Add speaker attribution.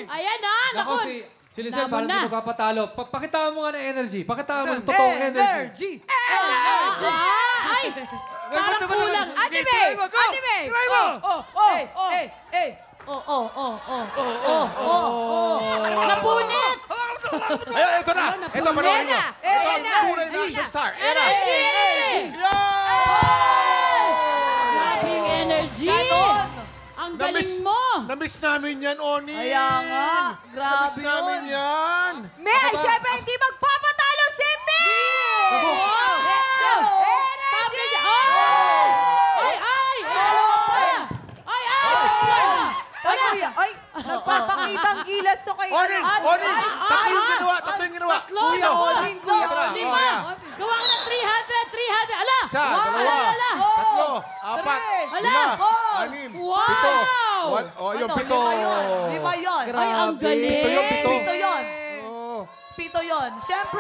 Speaker 1: Ayan na,
Speaker 2: Naku,
Speaker 1: naku.
Speaker 2: si Lizelle parang
Speaker 1: na.
Speaker 2: hindi magpapatalo. Pakitaan mo nga ng energy. Pakitaan mo ng totoong energy.
Speaker 1: Ay! Parang kulang.
Speaker 3: Ate May! Ate May!
Speaker 4: Try mo!
Speaker 1: Napunit!
Speaker 4: Ayan, ito na! Ito, panoorin nyo. Ito ang tunay na action star.
Speaker 1: Energy! Grabing energy! Ang galing mo!
Speaker 4: Na-miss namin yan, Oni.
Speaker 3: Kaya nga. Grabe
Speaker 4: Na-miss namin
Speaker 3: yun.
Speaker 4: yan.
Speaker 3: May, syempre hindi magpapatalo si May!
Speaker 1: Energy!
Speaker 3: Ay, nagpapakita ang gilas to kay...
Speaker 4: Oni! Oni! Tatlo yung ginawa! Tatlo yung ginawa!
Speaker 3: Kuya Olin, Kuya
Speaker 4: Tara,
Speaker 3: Olin.
Speaker 4: oh, yeah.
Speaker 1: Gawa ka ng 300! Ala!
Speaker 4: Isa, dalawa, tatlo, apat,
Speaker 1: Hala!
Speaker 4: lima, anim,
Speaker 1: Wow!
Speaker 4: pito. Yung
Speaker 3: Ano,
Speaker 4: pito.
Speaker 3: Lima yun.
Speaker 1: Ay, ang galing!
Speaker 4: Pito yun, pito.
Speaker 3: Pito yun.
Speaker 4: Oh.
Speaker 3: Pito yun. Syempre,